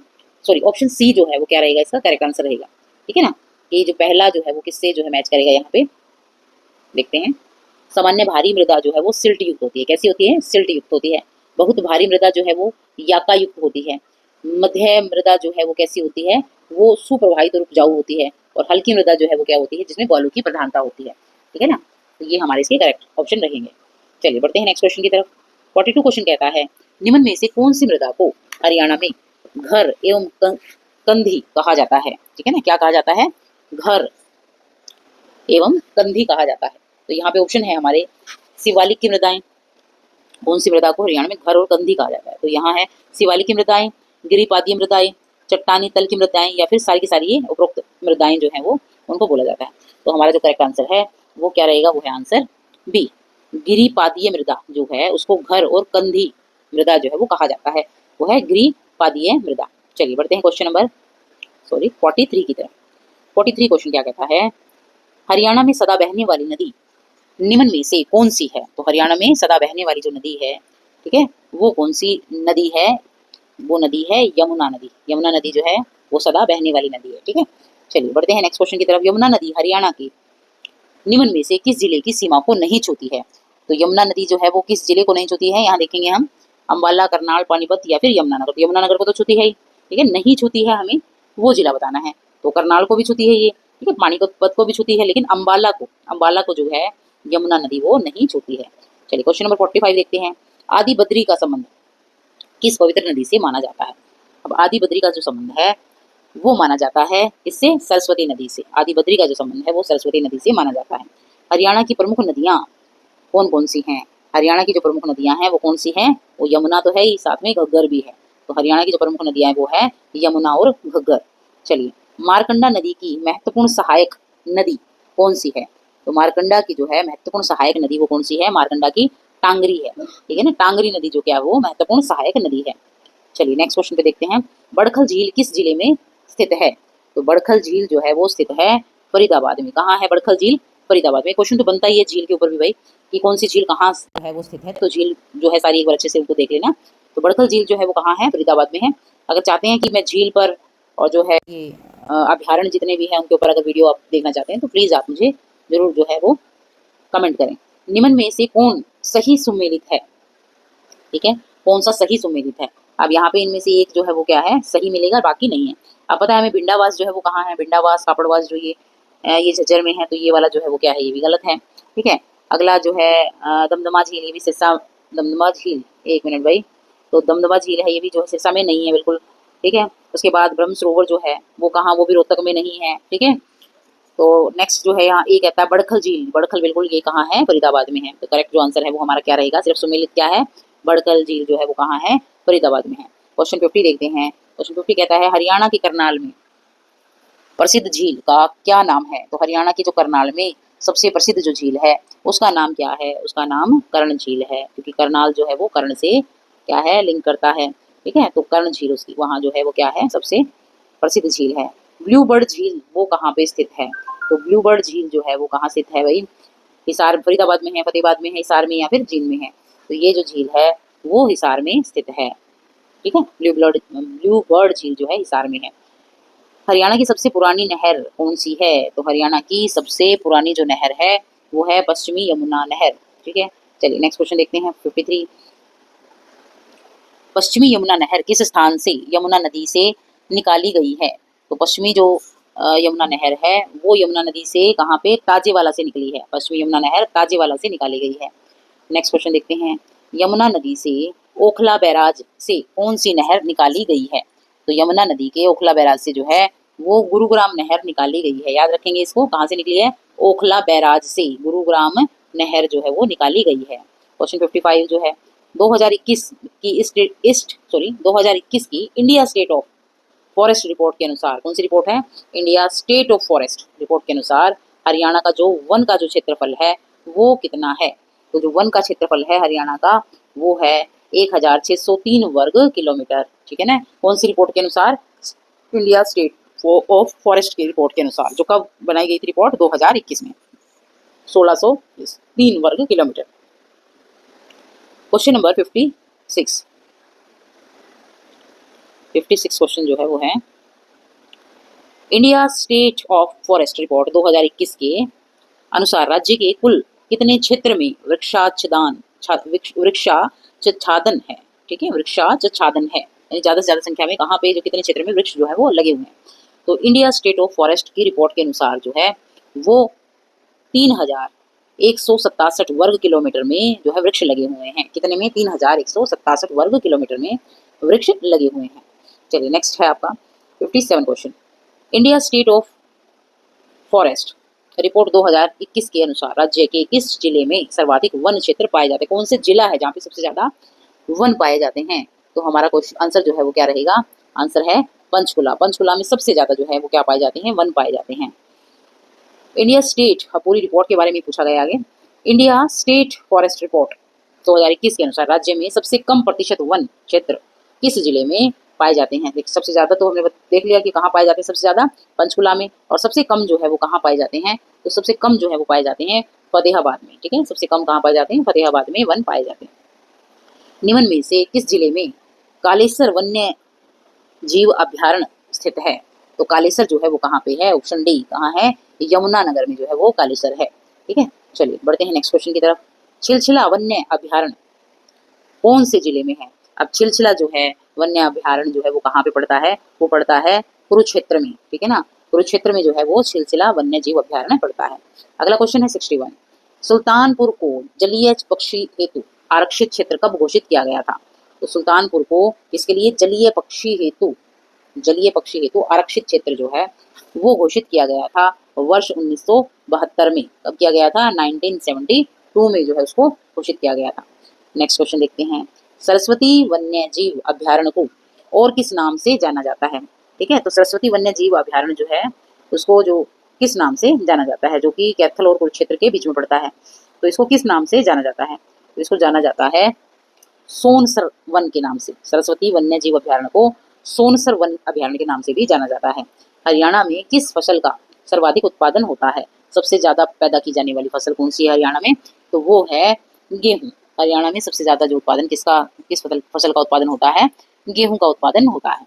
सॉरी, ऑप्शन सी जो है वो क्या रहेगा इसका? करेक्ट आंसर रहेगा। ठीक है ना, ये जो पहला जो है वो किससे जो है मैच करेगा? यहाँ पे देखते हैं। सामान्य भारी मृदा जो है वो सिल्ट युक्त होती है। कैसी होती है? सिल्ट युक्त होती है। बहुत भारी मृदा जो है वो याका युक्त होती है। मध्य मृदा जो है वो कैसी होती है? वो सुप्रवाहित और उपजाऊ होती है। और हल्की मृदा जो है वो क्या होती है? जिसमें बालू की प्रधानता होती है। ठीक है ना, तो ये हमारे इसके करेक्ट ऑप्शन रहेंगे। चलिए बढ़ते हैं नेक्स्ट क्वेश्चन की तरफ। 42 क्वेश्चन कहता है, निम्न में से कौन सी मृदा को हरियाणा में घर एवं कंधी कहा जाता है? ठीक है ना, क्या कहा जाता है? घर एवं कंधी कहा जाता है। तो यहाँ पे ऑप्शन है हमारे शिवालिक की मृदाएं। कौन सी मृदा को हरियाणा में घर और कंधी कहा जाता है? तो यहाँ है शिवालिक की मृदाएं, गिरिपादीय मृदाएं, चट्टानी तल की मृदाएं, या फिर सारी की सारी ये उपरोक्त मृदाएं जो है वो उनको बोला जाता है। तो हमारा जो करेक्ट आंसर है वो क्या रहेगा? वो है आंसर बी, गिरिपादीय मृदा जो है उसको घर और कंधी मृदा जो है वो कहा जाता है, वो है गिरिपादीय मृदा। चलिए बढ़ते हैं क्वेश्चन नंबर 43 की तरफ। 43 क्वेश्चन क्या कहता है, हरियाणा में सदा बहने वाली नदी निम्न में से कौन सी है? तो हरियाणा में सदा बहने वाली जो नदी है, ठीक है, वो कौन सी नदी है? वो नदी है यमुना नदी। यमुना नदी जो है वो सदा बहने वाली नदी है। ठीक है, चलिए बढ़ते हैं नेक्स्ट क्वेश्चन की तरफ। यमुना नदी हरियाणा की निम्न में से किस जिले की सीमा को नहीं छूती है? तो यमुना नदी जो है वो किस जिले को नहीं छूती है? यहाँ देखेंगे हम, अम्बाला, करनाल, पानीपत या फिर यमुनानगर। तो यमुनानगर को तो छूती है ही, ठीक है, नहीं छूती है हमें वो जिला बताना है। तो करनाल को भी छूती है ये, ठीक है, पानीपत को भी छूती है, लेकिन अम्बाला को जो है यमुना नदी वो नहीं छूती है। चलिए क्वेश्चन नंबर 45 देखते हैं। आदि बद्री का संबंध किस पवित्र नदी से माना जाता है? अब आदि बद्री का जो संबंध है वो माना जाता है इससे, सरस्वती नदी से। आदि बद्री का जो संबंध है वो सरस्वती नदी से माना जाता है। हरियाणा की प्रमुख नदियाँ कौन कौन सी हैं? हरियाणा की जो प्रमुख नदियाँ हैं वो कौन सी हैं? वो यमुना तो है ही, साथ में घग्गर भी है। तो हरियाणा की जो प्रमुख नदियाँ हैं वो है यमुना और घग्गर। चलिए, मारकंडा नदी की महत्वपूर्ण सहायक नदी कौन सी है? तो मारकंडा की जो है महत्वपूर्ण सहायक नदी वो कौन सी है? मारकंडा की टांगरी है। ठीक है ना, टांगरी नदी जो क्या है वो महत्वपूर्ण सहायक नदी है। चलिए नेक्स्ट क्वेश्चन पे देखते हैं। बड़खल झील किस जिले में स्थित है? तो बड़खल झील जो है वो स्थित है फरीदाबाद में। कहाँ है बड़खल झील? फरीदाबाद में। क्वेश्चन तो बनता ही है झील के ऊपर भी भाई, कि कौन सी झील कहाँ है वो स्थित है। तो झील जो है सारी एक बार अच्छे से उनको देख लेना। तो बड़खल झील जो है वो कहाँ है? फरीदाबाद में है। अगर चाहते हैं कि मैं झील पर और जो है ये अभ्यारण्य जितने भी हैं उनके ऊपर अगर वीडियो आप देखना चाहते हैं तो प्लीज़ आप मुझे जरूर जो है वो कमेंट करें। निम्न में से कौन सही सुमेलित है? ठीक है, कौन सा सही सुमेलित है? अब यहाँ पे इनमें से एक जो है वो क्या है, सही मिलेगा, बाकी नहीं है। अब पता है हमें भिंडावास जो है वो कहाँ है, भिंडावास कापड़वास जो ये झज्जर में है, तो ये वाला जो है वो क्या है, ये भी गलत है। ठीक है, अगला जो है दमदमा झील, ये भी सिरसा, दमदमा झील, एक मिनट भाई, तो दमदमा झील है, ये भी जो है सिरसा में नहीं है बिल्कुल। ठीक है, उसके बाद ब्रह्म सरोवर जो है वो कहाँ, वो भी रोहतक में नहीं है। ठीक है, तो नेक्स्ट जो है यहाँ ये कहता है बड़खल झील, बड़खल बिल्कुल ये कहाँ है, फरीदाबाद में है। तो करेक्ट जो आंसर है वो हमारा क्या रहेगा, सिर्फ सुमेलित क्या है, बड़खल झील जो है वो कहाँ है, फरीदाबाद में है। क्वेश्चन 50 देखते हैं। क्वेश्चन 50 कहता है हरियाणा के करनाल में प्रसिद्ध झील का क्या नाम है? तो हरियाणा की जो करनाल में सबसे प्रसिद्ध जो झील है उसका नाम क्या है? उसका नाम कर्ण झील है, क्योंकि करनाल जो है वो कर्ण से क्या है, लिंक करता है। ठीक है, तो कर्ण झील उसकी वहाँ जो है वो क्या है, सबसे प्रसिद्ध झील है। ब्लू बर्ड झील वो कहाँ पे स्थित है? तो ब्लू बर्ड झील जो है वो कहाँ स्थित है भाई? हिसार, फरीदाबाद में है, फतेहाबाद में है, हिसार में, या फिर जींद में है। तो ये जो झील है वो हिसार में स्थित है। ठीक है, ब्लू बर्ड झील जो है हिसार में है। हरियाणा की सबसे पुरानी नहर कौन सी है? तो हरियाणा की सबसे पुरानी जो नहर है वो है पश्चिमी यमुना नहर। ठीक है, चलिए नेक्स्ट क्वेश्चन देखते हैं 53। पश्चिमी यमुना नहर किस स्थान से यमुना नदी से निकाली गई है? तो पश्चिमी जो यमुना नहर है वो यमुना नदी से कहाँ पे, ताजेवाला से निकली है। पश्चिमी यमुना नहर ताजेवाला से निकाली गई है। नेक्स्ट क्वेश्चन देखते हैं। यमुना नदी से ओखला बैराज से कौन सी नहर निकाली गई है? तो यमुना नदी के ओखला बैराज से जो है वो गुरुग्राम नहर निकाली गई है। याद रखेंगे इसको, कहाँ से निकली है, ओखला बैराज से गुरुग्राम नहर जो है वो निकाली गई है। क्वेश्चन 55 जो है 2021 की 2021 की India state of forest report के अनुसार, कौन सी रिपोर्ट है, India state of forest report के अनुसार हरियाणा का जो वन का जो क्षेत्रफल है वो कितना है? तो जो वन का क्षेत्रफल है हरियाणा का वो है 1603 वर्ग किलोमीटर। ठीक है ना, कौन सी रिपोर्ट के अनुसार, इंडिया स्टेट ऑफ फॉरेस्ट की रिपोर्ट के अनुसार, जो कब बनाई गई थी रिपोर्ट, 2021 में, 1603 वर्ग किलोमीटर। क्वेश्चन नंबर 56 क्वेश्चन जो है वो है India state of forest report 2021 के अनुसार राज्य के कुल कितने क्षेत्र में वृक्षाच्छादन है? ठीक है, वृक्षाच्छादन है, यानी ज्यादा से ज्यादा संख्या में कहाँ पे, जो कितने क्षेत्र में वृक्ष जो है वो लगे हुए हैं। तो इंडिया स्टेट ऑफ फॉरेस्ट की रिपोर्ट के अनुसार जो है वो 3167 वर्ग किलोमीटर में जो है वृक्ष लगे हुए हैं। कितने में, 3167 वर्ग किलोमीटर में वृक्ष लगे हुए हैं। चलिए नेक्स्ट है आपका 57 question. India state of forest report 2021 के अनुसार राज्य के किस जिले में सर्वाधिक वन क्षेत्र पाए जाते हैं? कौन से जिला है जहाँ पे सबसे ज्यादा वन पाए जाते हैं? तो हमारा क्वेश्चन आंसर जो है वो क्या रहेगा, आंसर है पंचकुला। पंचकुला में सबसे ज्यादा जो है वो क्या पाए जाते हैं, वन पाए जाते हैं। इंडिया स्टेट, पूरी रिपोर्ट के बारे में पूछा गया आगे। इंडिया स्टेट फॉरेस्ट रिपोर्ट 2021 के अनुसार राज्य में सबसे कम प्रतिशत वन क्षेत्र किस जिले में पाए जाते हैं? सबसे ज्यादा तो हमने देख लिया कि कहाँ पाए जाते हैं, सबसे ज्यादा पंचकुला में, और सबसे कम जो है वो कहाँ पाए जाते हैं, तो सबसे कम जो है वो पाए जाते हैं फतेहाबाद में। ठीक है, सबसे कम कहाँ पाए जाते हैं, फतेहाबाद में वन पाए जाते हैं। निम्न में से किस जिले में कालेसर वन्य जीव अभ्यारण्य स्थित है? तो कालेसर जो है वो कहाँ पे है, ऑप्शन डी, कहाँ है, यमुनानगर में जो है वो कालेसर है। ठीक है, चलिए बढ़ते हैं नेक्स्ट क्वेश्चन की तरफ। छिलछिला वन्य अभ्यारण्य कौन से जिले में है? अब छिलछिला जो है वन्य अभ्यारण्य जो है वो कहाँ पे पड़ता है, वो पड़ता है कुरुक्षेत्र में। ठीक है ना, कुरुक्षेत्र में जो है वो छिलछिला वन्य जीव अभ्यारण्य पड़ता है। अगला क्वेश्चन है 61। सुल्तानपुर को जलीय पक्षी हेतु आरक्षित क्षेत्र कब घोषित किया गया था? तो सुल्तानपुर को किसके लिए, जलीय पक्षी हेतु आरक्षित क्षेत्र जो है वो घोषित किया गया था वर्ष 1972 में। कब किया गया था, 1972 में जो है उसको घोषित किया गया था। नेक्स्ट क्वेश्चन देखते हैं। सरस्वती वन्य जीव अभ्यारण्य को और किस नाम से जाना जाता है? ठीक है, तो सरस्वती वन्य जीव अभ्यारण्य जो है उसको जो किस नाम से जाना जाता है, जो कि कैथल और कुरुक्षेत्र के बीच में पड़ता है, तो इसको किस नाम से जाना जाता है? तो इसको जाना जाता है सोनसर वन के नाम से, सरस्वती वन्य जीव अभयारण्य को सोनसर वन अभयारण्य के नाम से भी जाना जाता है। हरियाणा में किस फसल का सर्वाधिक उत्पादन होता है? सबसे ज्यादा पैदा की जाने वाली फसल कौन सी है हरियाणा में? तो वो है गेहूं। हरियाणा में सबसे ज्यादा जो उत्पादन किस फसल का उत्पादन होता है? गेहूं का उत्पादन होता है।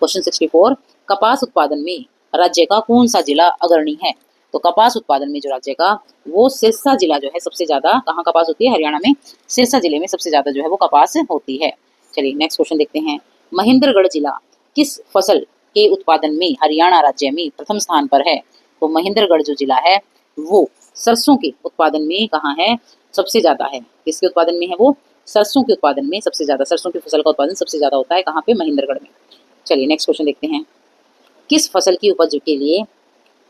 क्वेश्चन 64, कपास उत्पादन में राज्य का कौन सा जिला अग्रणी है? तो कपास उत्पादन में जो राज्य का, वो सिरसा जिला जो है सबसे ज्यादा, कहाँ कपास होती है? हरियाणा में सिरसा जिले में सबसे ज्यादा जो है वो कपास होती है। चलिए नेक्स्ट क्वेश्चन देखते हैं। महेंद्रगढ़ जिला किस फसल के उत्पादन में हरियाणा राज्य में प्रथम स्थान पर है? तो महेंद्रगढ़ जो जिला है वो सरसों के उत्पादन में कहाँ है? सबसे ज्यादा है। किसके उत्पादन में है वो? सरसों के उत्पादन में सबसे ज्यादा, सरसों की फसल का उत्पादन सबसे ज्यादा होता है कहाँ पे? महेंद्रगढ़ में। चलिए नेक्स्ट क्वेश्चन देखते हैं। किस फसल की उपज के लिए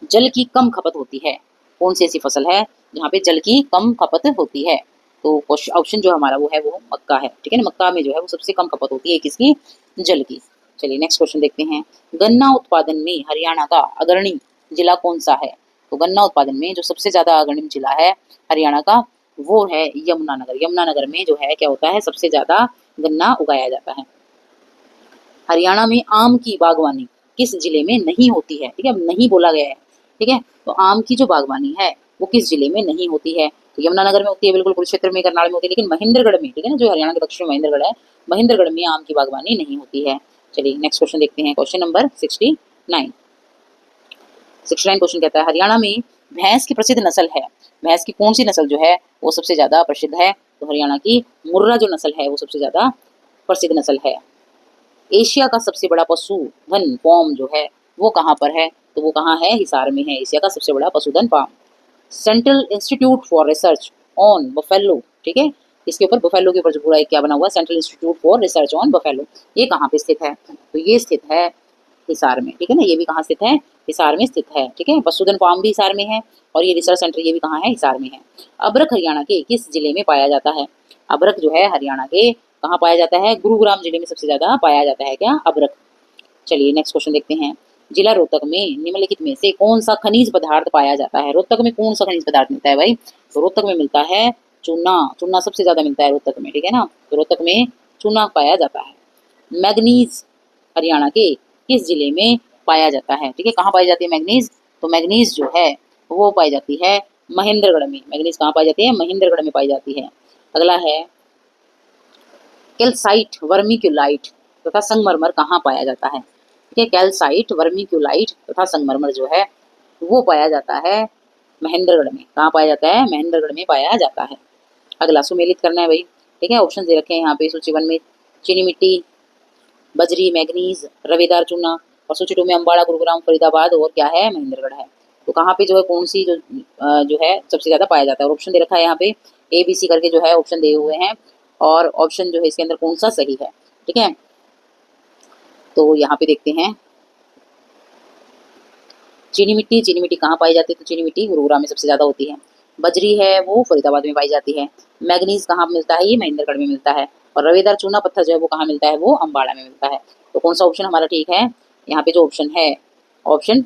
जल की कम खपत होती है? कौन सी ऐसी फसल है जहाँ पे जल की कम खपत होती है? तो ऑप्शन जो हमारा वो है वो मक्का है, ठीक है ना। मक्का में जो है वो सबसे कम खपत होती है किसकी? जल की। चलिए नेक्स्ट क्वेश्चन देखते हैं। गन्ना उत्पादन में हरियाणा का अग्रणी जिला कौन सा है? तो गन्ना उत्पादन में जो सबसे ज्यादा अग्रणी जिला है हरियाणा का वो है यमुनानगर। यमुनानगर में जो है क्या होता है? सबसे ज्यादा गन्ना उगाया जाता है। हरियाणा में आम की बागवानी किस जिले में नहीं होती है? ठीक है, नहीं बोला गया है, ठीक है। तो आम की जो बागवानी है वो किस जिले में नहीं होती है? तो यमुनानगर में होती है, बिल्कुल कुरुक्षेत्र में, करनाल में होती है, लेकिन महेंद्रगढ़ में, ठीक है ना, जो हरियाणा के दक्षिण में महेंद्रगढ़ है, महेंद्रगढ़ में आम की बागवानी नहीं होती है। चलिए नेक्स्ट क्वेश्चन देखते हैं। Question number 69। क्वेश्चन कहता है हरियाणा में भैंस की प्रसिद्ध नस्ल है, भैंस की कौन सी नस्ल जो है वो सबसे ज्यादा प्रसिद्ध है? तो हरियाणा की मुर्रा जो नस्ल है वो सबसे ज्यादा प्रसिद्ध नस्ल है। एशिया का सबसे बड़ा पशुधन फार्म जो है वो कहाँ पर है? तो वो कहाँ है? हिसार में है, एशिया का सबसे बड़ा पशुधन फार्म। Central institute for research on buffalo, ठीक है, इसके ऊपर बफेलो के ऊपर जो पूरा एक क्या बना हुआ है, central institute for research on buffalo, ये कहाँ पे स्थित है? तो ये स्थित है हिसार में, ठीक है ना। ये भी कहाँ स्थित है? हिसार में स्थित है, ठीक है। पशुधन फार्म भी हिसार में है और ये रिसर्च सेंटर ये भी कहाँ है? हिसार में है। अबरख हरियाणा के किस जिले में पाया जाता है? अबरख जो है हरियाणा के कहाँ पाया जाता है? गुरुग्राम जिले में सबसे ज्यादा पाया जाता है क्या? अबरख। चलिए नेक्स्ट क्वेश्चन देखते हैं। जिला रोहतक में निम्नलिखित में से कौन सा खनिज पदार्थ पाया जाता है? रोहतक में कौन सा खनिज पदार्थ मिलता है भाई? तो रोहतक में मिलता है चूना। चूना सबसे ज्यादा मिलता है रोहतक में, ठीक है ना। तो रोहतक में चूना पाया जाता है। मैग्नीज हरियाणा के किस जिले में पाया जाता है? ठीक है, कहाँ पाई जाती है मैग्नीज? तो मैग्नीज जो है वो पाई जाती है महेंद्रगढ़ में। मैग्नीज कहाँ पाई जाती है? महेंद्रगढ़ में पाई जाती है। अगला है कैल्साइट वर्मिक्यूलाइट तथा संगमरमर कहाँ पाया जाता है? ठीक है, कैल्साइट वर्मिक्यूलाइट तथा संगमरमर जो है वो पाया जाता है महेंद्रगढ़ में। कहाँ पाया जाता है? महेंद्रगढ़ में पाया जाता है। अगला सुमेलित करना है भाई, ठीक है। ऑप्शन दे रखे हैं यहाँ पे सूची 1 में चीनी मिट्टी, बजरी, मैग्नीज, रवेदार चूना, और सूची 2 में अम्बाड़ा, गुरुग्राम, फरीदाबाद और क्या है? महेंद्रगढ़ है। तो कहाँ पे जो है कौन सी जो है सबसे ज्यादा पाया जाता है? और ऑप्शन दे रखा है यहाँ पे ABC करके जो है ऑप्शन दिए हुए हैं, और ऑप्शन जो है इसके अंदर कौन सा सही है, ठीक है। तो यहाँ पे देखते हैं चीनी मिट्टी। चीनी मिट्टी कहाँ पाई जाती है? तो चीनी मिट्टी गुरुग्राम में सबसे ज्यादा होती है। बजरी है वो फरीदाबाद में पाई जाती है। मैग्नीज कहाँ मिलता है? ये महेंद्रगढ़ में मिलता है। और रवेदार चूना पत्थर जो है वो कहाँ मिलता है? वो अम्बाड़ा में मिलता है। तो कौन सा ऑप्शन हमारा ठीक है? यहाँ पे जो ऑप्शन है, ऑप्शन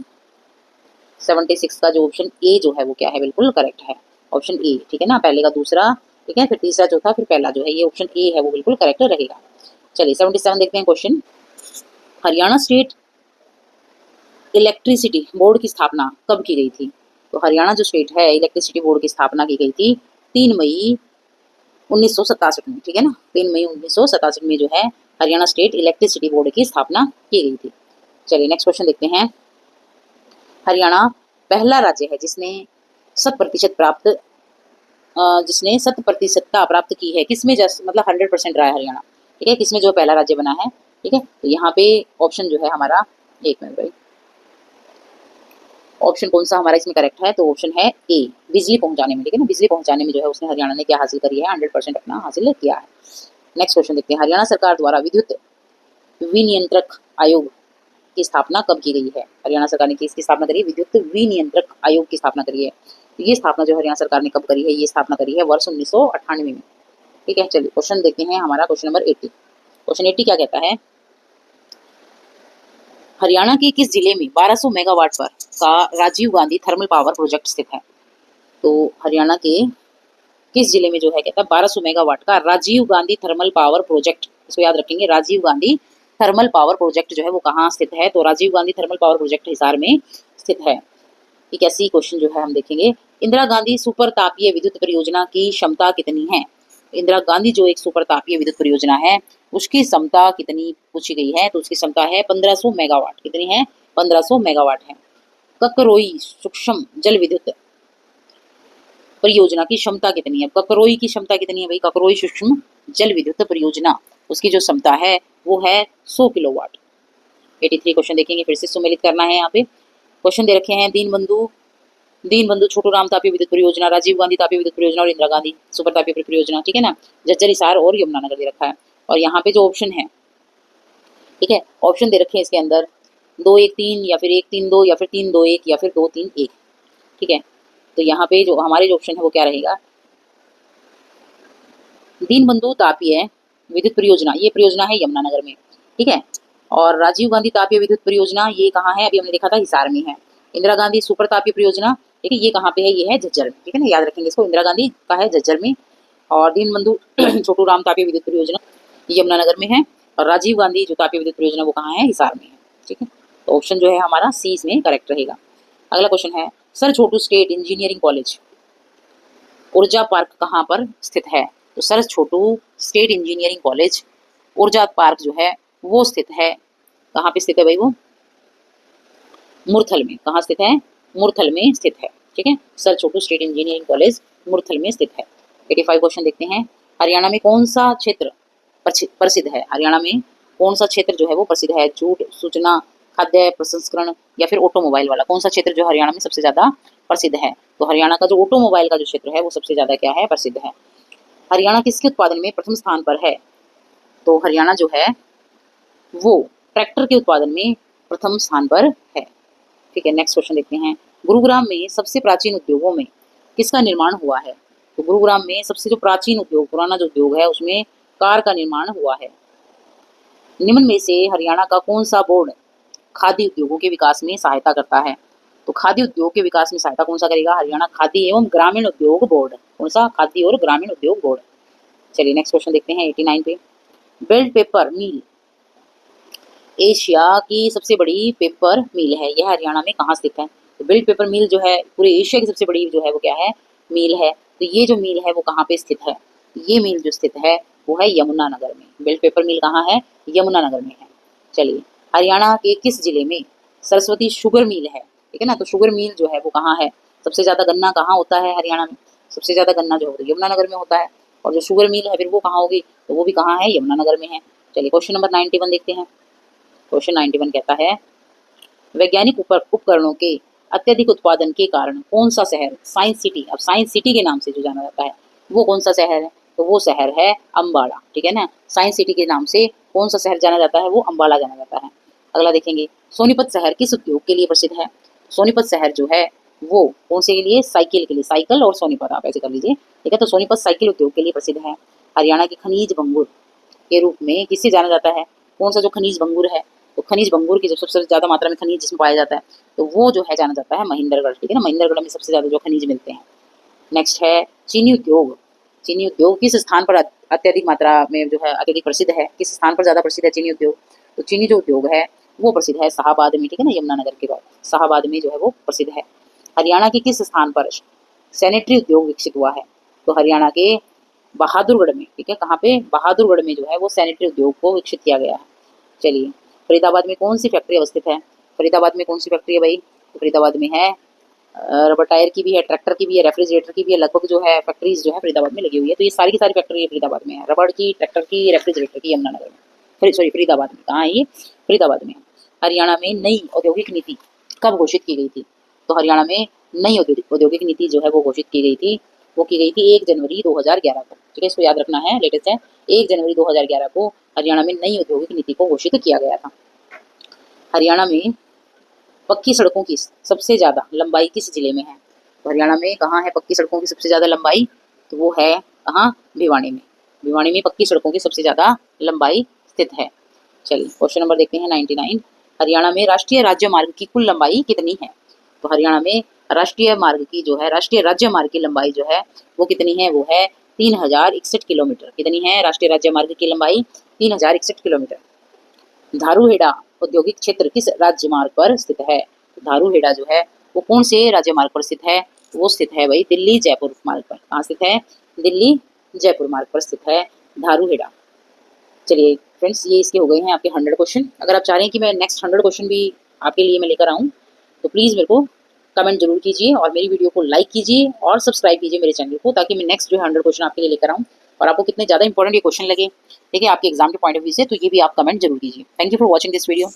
76 का जो ऑप्शन ए जो है वो क्या है? बिल्कुल करेक्ट है, ऑप्शन ए, ठीक है ना। पहले का दूसरा, ठीक है, फिर तीसरा चौथा, फिर पहला जो है ये ऑप्शन ए है वो बिल्कुल करेक्ट रहेगा। चलिए 77 देखते हैं question. Haryana state electricity board की स्थापना कब की गई थी? तो हरियाणा जो स्टेट है इलेक्ट्रिसिटी बोर्ड की स्थापना की गई थी 3 मई 1967 में, ठीक है ना। 3 मई 1967 में जो है हरियाणा स्टेट इलेक्ट्रिसिटी बोर्ड की स्थापना की गई थी। चलिए नेक्स्ट क्वेश्चन देखते हैं। हरियाणा पहला राज्य है जिसने 100% प्राप्त जिसने 100%ता प्राप्त की है। किसमें मतलब 100% रहा है हरियाणा, ठीक है, किसमें जो पहला राज्य बना है, ठीक है। तो यहाँ पे ऑप्शन जो है हमारा, एक मिनट भाई, ऑप्शन कौन सा हमारा इसमें करेक्ट है? तो ऑप्शन है ए, बिजली पहुंचाने में, ठीक है ना। बिजली पहुंचाने में जो है उसने हरियाणा ने क्या हासिल करी है? 100% अपना हासिल किया है। नेक्स्ट क्वेश्चन देखते हैं। हरियाणा सरकार द्वारा विद्युत विनियंत्रक आयोग की स्थापना कब की गई है? हरियाणा सरकार ने किसकी स्थापना करी है? विद्युत विनियंत्रक आयोग की स्थापना करी है। तो ये स्थापना जो हरियाणा सरकार ने कब करी है? ये स्थापना करी है वर्ष 1998 में, ठीक है। चलिए क्वेश्चन देखते हैं हमारा, क्वेश्चन नंबर 80। क्वेश्चन 80 क्या कहता है? हरियाणा के किस जिले में 1200 मेगावाट पर का Rajiv Gandhi thermal power project स्थित है? तो हरियाणा के किस जिले में जो है कहता है 1200 मेगावाट का Rajiv Gandhi thermal power project, इसको याद रखेंगे, Rajiv Gandhi thermal power project जो है वो कहाँ स्थित है, तो Rajiv Gandhi thermal power project Hisar में स्थित है। एक ऐसी क्वेश्चन जो है हम देखेंगे, इंदिरा गांधी सुपर तापीय विद्युत परियोजना की क्षमता कितनी है। इंदिरा गांधी जो एक सुपर तापीय विद्युत परियोजना है उसकी क्षमता कितनी पूछी गई है, तो उसकी क्षमता है 1500 मेगावाट। कितनी है, 1500 मेगावाट है। ककरोई सूक्ष्म जल विद्युत परियोजना की क्षमता कितनी है, ककरोई की क्षमता कितनी है भाई, ककरोई सूक्ष्म जल विद्युत परियोजना उसकी जो क्षमता है वो है 100 किलोवाट। 83 क्वेश्चन देखेंगे, फिर से सुमेलित करना है। यहाँ पे क्वेश्चन दे रखे हैं, दीनबंधु छोटू राम तापीय विद्युत परियोजना, राजीव गांधी तापीय विद्युत परियोजना और इंदिरा गांधी सुपर तापीय परियोजना, ठीक है ना, झज्जर हिसार और यमुनानगर दे रखा है। और यहाँ पे जो ऑप्शन है, ठीक है, ऑप्शन दे रखे हैं इसके अंदर 2-1-3 या फिर 1-3-2 या फिर 3-2-1 या फिर 2-3-1, ठीक है। तो यहाँ पे जो हमारे जो ऑप्शन है वो क्या रहेगा, दीनबंधु तापीय विद्युत परियोजना, ये परियोजना है यमुनानगर में, ठीक है। और राजीव गांधी तापीय विद्युत परियोजना ये कहाँ है, अभी हमने देखा था हिसार में है। इंदिरा गांधी सुपर तापीय परियोजना, ठीक है, ये कहाँ पे है, ये है झज्जर, ठीक है ना, याद रखेंगे इसको, इंदिरा गांधी का है झज्जर में। और दीनबंधु छोटू राम तापीय विद्युत परियोजना यमुनानगर में है। और राजीव गांधी जो तापीय विद्युत परियोजना वो कहाँ है, हिसार में है, ठीक है। तो ऑप्शन जो है हमारा सी इसमें करेक्ट रहेगा। अगला क्वेश्चन है, सर छोटू स्टेट इंजीनियरिंग कॉलेज ऊर्जा पार्क कहाँ पर स्थित है, तो सर छोटू स्टेट इंजीनियरिंग कॉलेज ऊर्जा पार्क जो है वो स्थित है, कहाँ पे स्थित है भाई, वो मुरथल में। कहाँ स्थित है, मुरथल में स्थित है, ठीक है। सर छोटू स्टेट इंजीनियरिंग कॉलेज मुरथल में स्थित है। 85 क्वेश्चन देखते हैं, हरियाणा में कौन सा क्षेत्र प्रसिद्ध है, हरियाणा में कौन सा क्षेत्र जो है वो प्रसिद्ध है, जूट, सूचना, खाद्य प्रसंस्करण या फिर ऑटोमोबाइल वाला, कौन सा क्षेत्र जो हरियाणा में सबसे ज्यादा प्रसिद्ध है, तो हरियाणा का जो ऑटोमोबाइल का जो क्षेत्र है वो सबसे ज्यादा क्या है, प्रसिद्ध है। हरियाणा किसके उत्पादन में प्रथम स्थान पर है, तो हरियाणा जो है वो ट्रैक्टर के उत्पादन में प्रथम स्थान पर है, ठीक है। नेक्स्ट क्वेश्चन देखते हैं, गुरुग्राम में सबसे प्राचीन उद्योगों में किसका निर्माण हुआ है, तो गुरुग्राम में सबसे जो प्राचीन उद्योग, पुराना जो उद्योग है उसमें कार का निर्माण हुआ है। निम्न में से हरियाणा का कौन सा बोर्ड खादी उद्योगों के विकास में सहायता करता है, तो खादी उद्योग के विकास में सहायता कौन सा करेगा, हरियाणा खादी एवं ग्रामीण उद्योग बोर्ड, कौन सा, खादी और ग्रामीण उद्योग बोर्ड। चलिए नेक्स्ट क्वेश्चन देखते हैं 89 पे, बेल्ट पेपर मिल एशिया की सबसे बड़ी पेपर मिल है, यह हरियाणा में कहाँ स्थित है, तो बेल्ट पेपर मिल जो है पूरे एशिया की सबसे बड़ी जो है वो क्या है, मिल है। तो ये जो मिल है वो कहाँ पे स्थित है, ये मिल जो स्थित है वो है यमुनानगर में। बेल्ट पेपर मिल कहाँ है, यमुनानगर में है। चलिए, हरियाणा के किस जिले में सरस्वती शुगर मिल है, ठीक है ना, तो शुगर मिल जो है वो कहाँ है, सबसे ज्यादा गन्ना कहाँ होता है हरियाणा में, सबसे ज्यादा गन्ना जो है यमुनानगर में होता है। और जो शुगर मिल है फिर वो कहाँ होगी, तो वो भी कहाँ है, यमुनानगर में है। चलिए क्वेश्चन नंबर 91 देखते हैं। क्वेश्चन 91 कहता है, वैज्ञानिक उपकरणों के अत्यधिक उत्पादन के कारण कौन सा शहर साइंस सिटी, अब साइंस सिटी के नाम से जो जाना जाता है वो कौन सा शहर है, तो वो शहर है अम्बाला, ठीक है ना। साइंस सिटी के नाम से कौन सा शहर जाना जाता है, वो अम्बाला जाना जाता है। अगला देखेंगे, सोनीपत शहर किस उद्योग के लिए प्रसिद्ध है, सोनीपत शहर जो है वो कौन से के लिए, साइकिल के लिए, साइकिल और सोनीपत आप ऐसे कर लीजिए, ठीक है। तो सोनीपत साइकिल उद्योग के लिए प्रसिद्ध है। हरियाणा की खनिज भंगुर के रूप में किससे जाना जाता है, कौन सा जो खनिज भंगुर है, तो खनिज भंगुर की जो सबसे ज्यादा मात्रा में खनिज जिसमें पाया जाता है तो वो जो है जाना जाता है महेंद्रगढ़, ठीक है ना, महेंद्रगढ़ में सबसे ज्यादा जो खनिज मिलते हैं। नेक्स्ट है चीनी उद्योग, चीनी उद्योग किस स्थान पर अत्यधिक मात्रा में जो है अत्यधिक प्रसिद्ध है, किस स्थान पर ज्यादा प्रसिद्ध है चीनी उद्योग, तो चीनी जो उद्योग है वो प्रसिद्ध है शाहाबाद में, ठीक है ना, यमुनानगर के बाद शाहाबाद में जो है वो प्रसिद्ध है। हरियाणा के किस स्थान पर सैनिटरी उद्योग विकसित हुआ है, तो हरियाणा के बहादुरगढ़ में, ठीक है, कहाँ पे, बहादुरगढ़ में जो है वो सैनिटरी उद्योग को विकसित किया गया है। चलिए, फरीदाबाद में कौन सी फैक्ट्री अवस्थित है, फरीदाबाद में कौन सी फैक्ट्री है भाई, तो फरीदाबाद में है रबर टायर की भी है, ट्रैक्टर की भी है, रेफ्रिजरेटर की भी है, लगभग जो है फैक्ट्रीज जो है फरीदाबाद में लगी हुई है। तो ये सारी की सारी फैक्ट्री फरीदाबाद में है, रबड़ की, ट्रैक्टर की, रेफ्रिजरेटर की, यमुनानगर में, सॉरी फरीदाबाद में, कहाँ है ये, फरीदाबाद में। हरियाणा में नई औद्योगिक नीति कब घोषित की गई थी, तो हरियाणा में नई औद्योगिक नीति जो है वो घोषित की गई थी, वो की गई थी 1 जनवरी 2011 को, ठीक है, इसको याद रखना है, लेटेस्ट है, 1 जनवरी 2011 को हरियाणा में नई औद्योगिक नीति को घोषित किया गया था। हरियाणा में पक्की सड़कों की सबसे ज्यादा लंबाई किस जिले में है, तो हरियाणा में कहाँ है पक्की सड़कों की सबसे ज्यादा लंबाई, तो वो है कहाँ, भिवानी में, भिवानी में पक्की सड़कों की सबसे ज्यादा लंबाई स्थित है। चलिए क्वेश्चन नंबर देखते हैं 99, हरियाणा में राष्ट्रीय राज्य मार्ग की कुल लंबाई कितनी है, तो हरियाणा में राष्ट्रीय मार्ग की जो है, राष्ट्रीय राज्य मार्ग की लंबाई जो है वो कितनी है, वो है 3061 किलोमीटर। कितनी है राष्ट्रीय राज्य मार्ग की लंबाई? 3061 किलोमीटर। धारूहेड़ा औद्योगिक क्षेत्र किस राज्य मार्ग पर स्थित है? धारूहेड़ा जो है वो कौन से राज्य मार्ग पर स्थित है? वो स्थित है भाई दिल्ली जयपुर मार्ग पर। कहाँ स्थित है? दिल्ली जयपुर मार्ग पर स्थित है धारूहेड़ा। चलिए फ्रेंड्स, ये इसके हो गए हैं आपके 100 क्वेश्चन। अगर आप चाह रहे हैं कि मैं नेक्स्ट 100 क्वेश्चन भी आपके लिए मैं लेकर आऊँ तो प्लीज़ मेरे को कमेंट जरूर कीजिए और मेरी वीडियो को लाइक कीजिए और सब्सक्राइब कीजिए मेरे चैनल को, ताकि मैं नेक्स्ट जो है 100 क्वेश्चन आपके लिए लेकर आऊँ। और आपको कितने ज़्यादा इंपॉर्टेंट ये क्वेश्चन लगे ठीक है आपके एग्जाम के पॉइंट ऑफ व्यू से, तो ये भी आप कमेंट जरूर कीजिए। Thank you for watching this video.